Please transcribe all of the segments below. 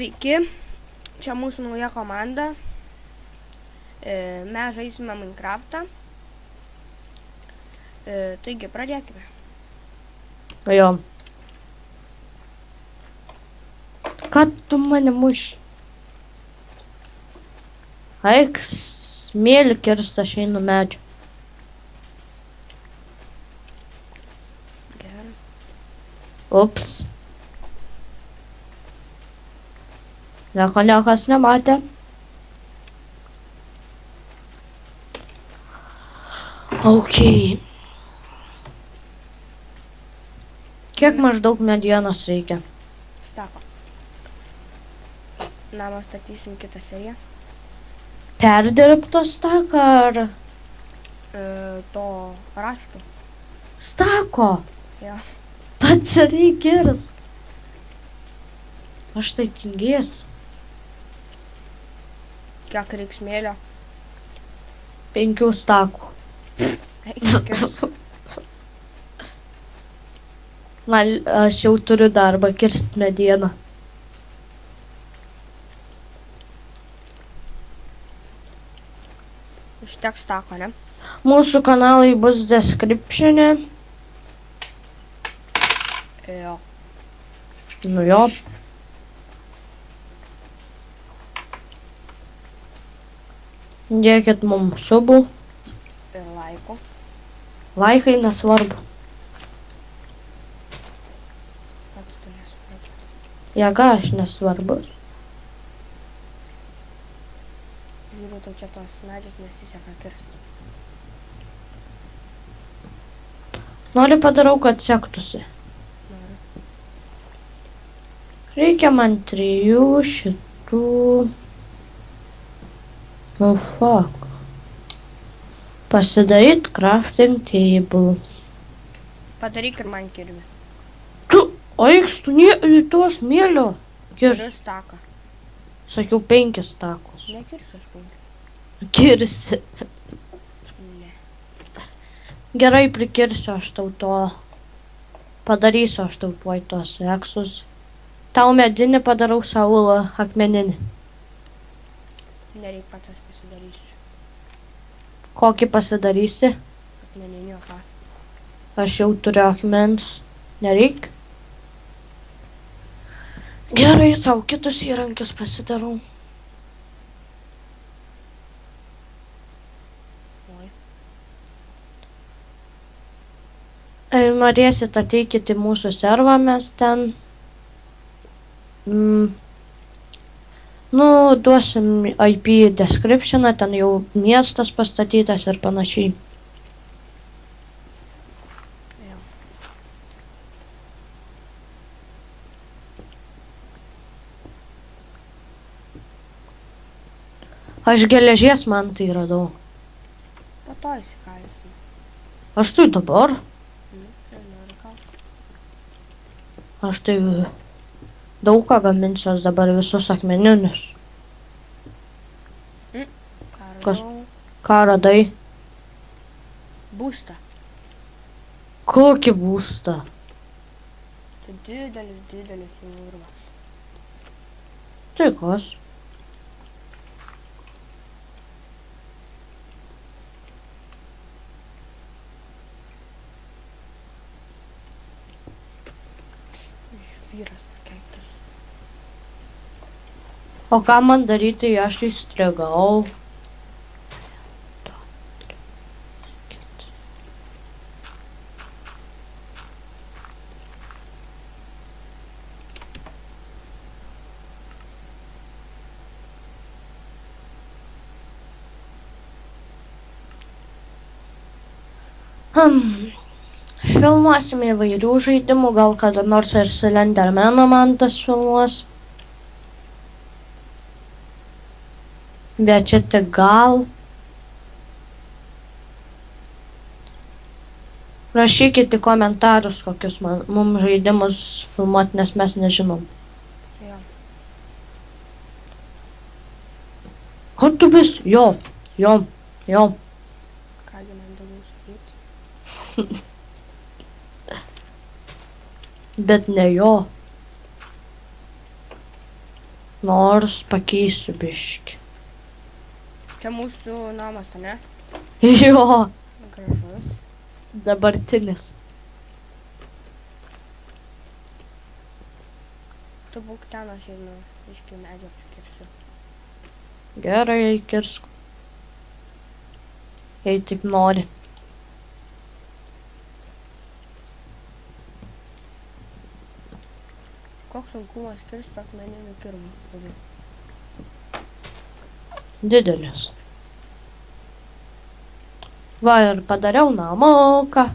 Sveiki, čia mūsų nauja komanda. Mes žaisime Minecraftą. Taigi, pradėkime. Jo. Ką tu mane muši? Eik, smėlį kirst, aš einu medžiu. Gerai. Ups. Nieko niekas nematė. Ok. Kiek maždaug medienos reikia? Stako. Namą statysim kitą seriją. Perdirbto stako ar To raštų. stako? Jo. Pats reikės. Aš tai tingėsiu. Kiek reiks smėlio? 5 stakų. Eik, Aš jau turiu darbą kirst medieną. Užteks stako, ne? Mūsų kanalai bus description'e. Jo. Nu jo. Dėkit mums subų. Ir laikų. Laikai nesvarbu. Pats tu nesupratęs. Jėga aš nesvarbus. Žiūriu, tau čia tos medžius nesiseka kirsti. Noriu padarau, kad sektųsi. Noriu. Reikia man 3 šitų. Nu fuck. Pasidaryt crafting table. Padaryk ir man kirvį. Tu, aiks, tu tos mėlio. Turiu staką. Sakiau 5 stakus. Nekirsiu aš 5. Kirsi. Ne. Gerai prikirsiu aš tau to. Padarysiu aš tau tuoj tos eksus. Tau medinį padarau savo akmeninį. Nereik pats aš pasidarysiu. Kokį pasidarysi? Akmeninio ką. Aš jau turiu akmens. Nereik? Gerai, savo kitus įrankius pasidarau. Oi. Norėsit ateikit į mūsų servą, mes ten. Duosim IP descriptioną, ten jau miestas pastatytas ir panašiai. Jo. Aš geležies man tai radau. Po to įsikalsim. Aš tai dabar. Tai noriu ką. Aš tai daug ką gaminsiu dabar visus akmeninius. Kas? Radau Ką radai? būstą. Kokį būstą? Tai didelis urvas. Tai kas? Vyras pakeiktas. O ką man daryti, aš įstrigau. Filmuosim įvairių žaidimų, gal kada nors ir su Lendermanu man tas filmuos. Bet čia tik gal. Rašykite į komentarus, kokius mums žaidimus filmuoti, nes mes nežinom. Jo. Kur tu vis? Jo. Kągi man daugiau sakyti. Bet ne jo. Nors pakeisiu biškį. Čia mūsų namas, ne? Jo, Gražus. dabartinis. Tu būk ten, aš einu, iški medžio prikirsiu. Gerai, kirsk. Jei taip nori. Koks sunkumas kirsti akmeninių kirvų? Didelis. Va ir padariau namuką.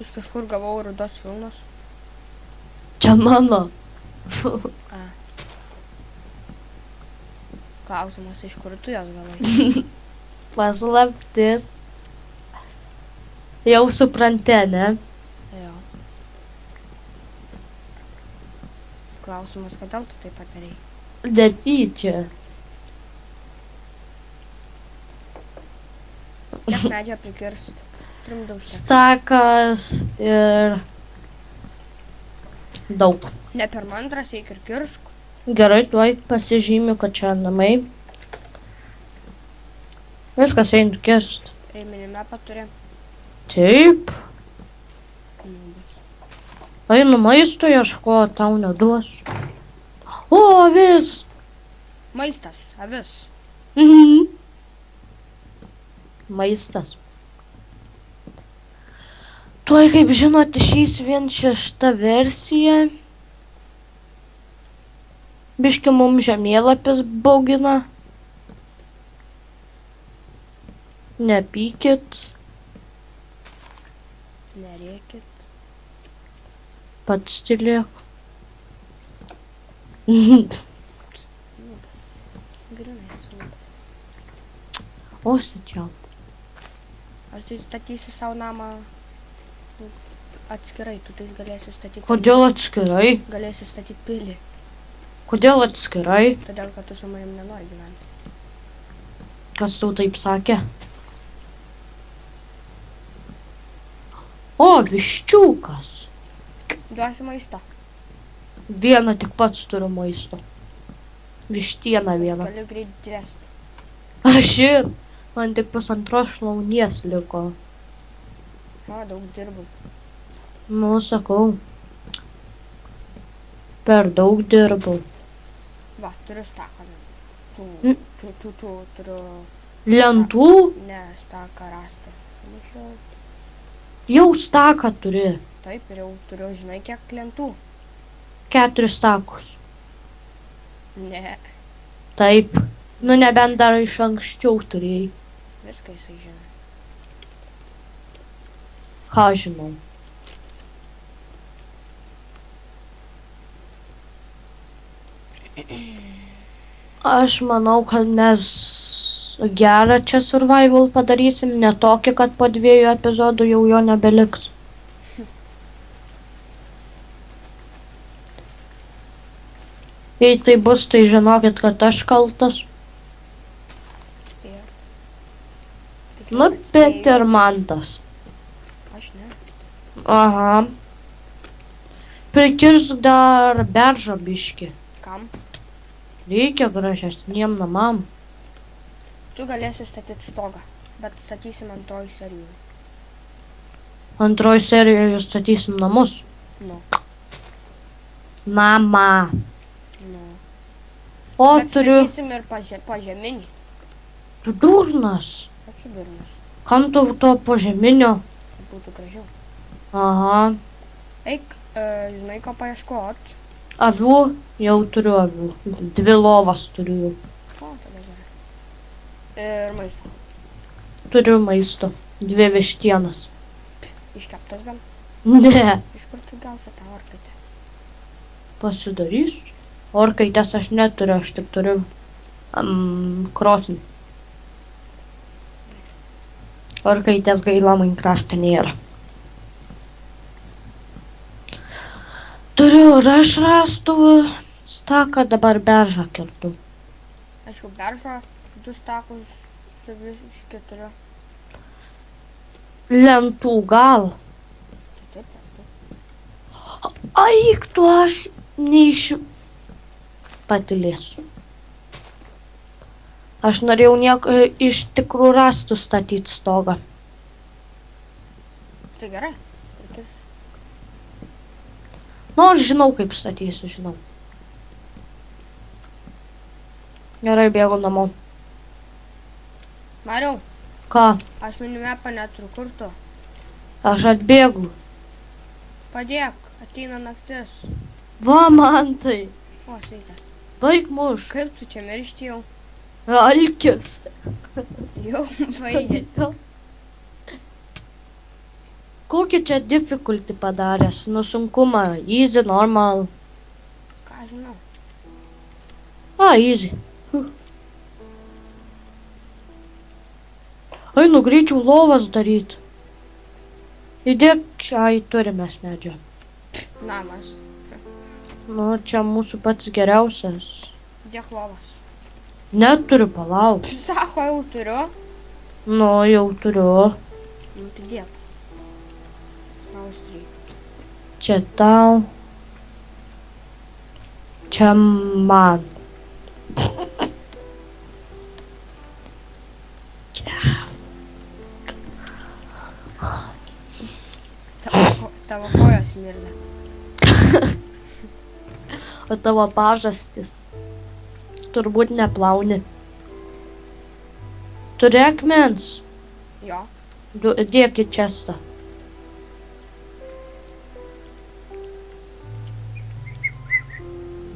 Iš kažkur gavau rudos filmus. Čia mano. Klausimas, iš kur tu jas gavai? Paslaptis. Jau supranti, ne? Jo. Klausimas, kodėl tu tai padarei? Netyčia. Kiek medžio prikirst? Trim daug šiek. Stakas ir daug. Ne per mantras, eik ir kirsk. Gerai, tuoj pasižymiu, kad čia namai. Viskas einu kirst. Eiminime paturi. Taip. Knubas. Einu maisto ieško, tau neduosiu. O, avis. Maistas, avis. Mhm. Maistas. Tuoj, kaip žinot, išeis vien 6 versija. Biški mums žemėlapis baugina. Nepykit. Nerėkit. Pats tylėk. Grinai sunubas. Užsičiau. Aš tai statysiu savo namą atskirai, tu tai galėsi statyti. Kodėl atskirai? Galėsi statyti pilį, Kodėl atskirai? todėl kad tu su manim nenori gyventi. Kas tau taip sakė? O, viščiukas. Duosi maisto. Vieną tik pats turiu maisto. Vištieną vieną. Galiu greit dvesti. Aš ir. Man tik 1,5 šlaunies liko. O, daug dirbu. Nu, sakau. Per daug dirbau. Va, turiu staką. Mm. Turiu... Lentų? Ne, staką rastą. Mušiau. Jau staką turi. Taip, ir jau turiu, žinai, kiek lentų. 4 stakus. Ne, Taip. Nu, nebent dar iš anksčiau turėjai. viską jisai žino. Ką žinau. Aš manau, kad mes gerą čia survival padarysim, ne tokį, kad po 2 epizodų jau jo nebeliks. Jei tai bus, tai žinokit, kad aš kaltas. Ir... Tik Nu, jau bet atspėjau. ir man tas. Aš ne. Aha. Prikirsk dar beržą biškį. Kam? Reikia gražesniem namam. Tu galėsi statyti stogą, bet statysim antroj serijų. Antroj serijoje statysim namus. Nu, Namą. nu. O Bet turiu... statysim ir pažeminį. Tu durnas. Esu durnas. Kam tu to požeminio? Tai būtų gražiau. Aha. Eik, žinai, ko paieškot. Avių? Jau turiu avių. 2 lovas turiu. O, tada gerai. Ir maisto. Turiu maisto. 2 vištienas. Iškeptas bent. Ne. Iš kur tu gausi tą orkaitę? Pasidarysiu. Orkaitės aš neturiu, aš tik turiu krosnį. Orkaitės gaila Minecraft'e nėra. Turiu ir aš rastuvų staką, dabar beržą kertu. Aš jau beržą 2 stakus su biški turiu. Lentų gal. Tai taip, taip. Aik tu, aš Patylėsiu. Aš norėjau iš tikrų rastų statyti stogą. Tai gerai. Prikirsiu. Nu, aš žinau, kaip statysiu, žinau. Gerai, bėgu namo. Mariau, Ką? aš minimapą neturiu, kur tu? Aš atbėgu. Padėk, ateina naktis. Va, man tai. O, sveikas. Baig muš. Kaip tu čia miršti jau? Alkis. Jau baigėsi. Kokį čia difficulty padaręs? Nu, sunkumą. Easy, normal. Ką žinau. Easy. Einu greičiau lovas daryt. Įdėk, turime medžio. Namas. Nu, čia mūsų pats geriausias. Dėk lovas. Neturiu, palauk. Sako, jau turiu. Nu, jau turiu. Nu, tai dėk. Austrija. Čia tau. Čia man. Tavo kojos mirda. O tavo pažastis. Turbūt neplauni. Turi akmens. Jo. Dėk į čestą.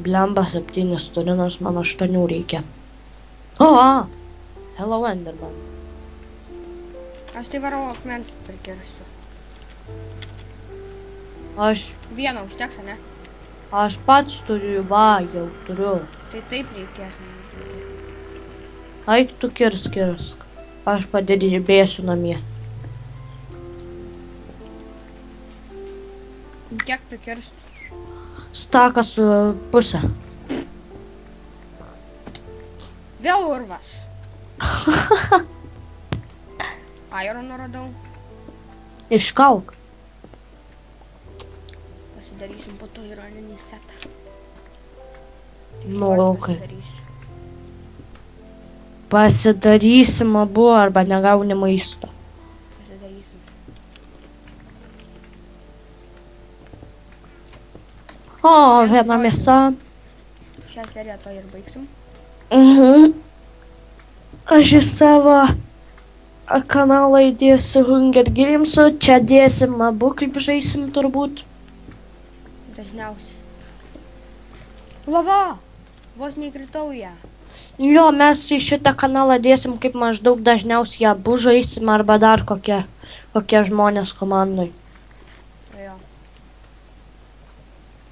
Blemba 7 turi, nors man 8 reikia. Hello, Enderman. Aš tai varau akmens prikirsiu. Vieną užteks, ne? Aš pats turiu, jau turiu. Tai taip reikės. Eik tu kirsk. Aš padirbėsiu namie. Kiek prikirsti? Stakas su pusę. Vėl urvas. Irono radau. Iškalk. Pasidarysim po to ironinį setą. Nu, okay. Pasidarysim abu arba negauni maisto. Pasidarysim. Viena mėsa. Šią seriją to ir baigsim. Aš į savo kanalą įdėsiu Hunger Games'u. Čia dėsim abu, kaip žaisim turbūt. Dažniausiai. Lava! Vos neįkritau ją. Jo, mes į šitą kanalą dėsim, kaip maždaug dažniausiai abu žaisim arba dar kokie žmonės komandai. Jo.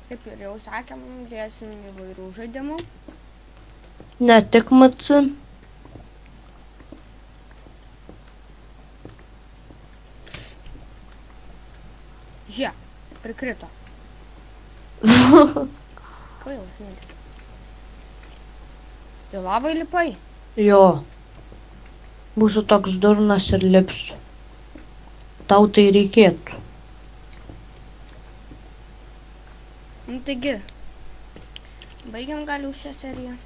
Kaip ir jau sakėm, dėsim įvairių žaidimų. Ne tik MC. Žie, prikrito. Kvailas mėlis. Į lavą įlipai? Jo. Būsiu toks durnas ir lipsiu. Tau tai reikėtų. Nu taigi, baigiam gal jau šią seriją.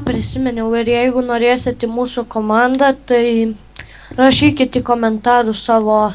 Prisiminiau, ir jeigu norėsit į mūsų komandą, tai rašykite į komentarus savo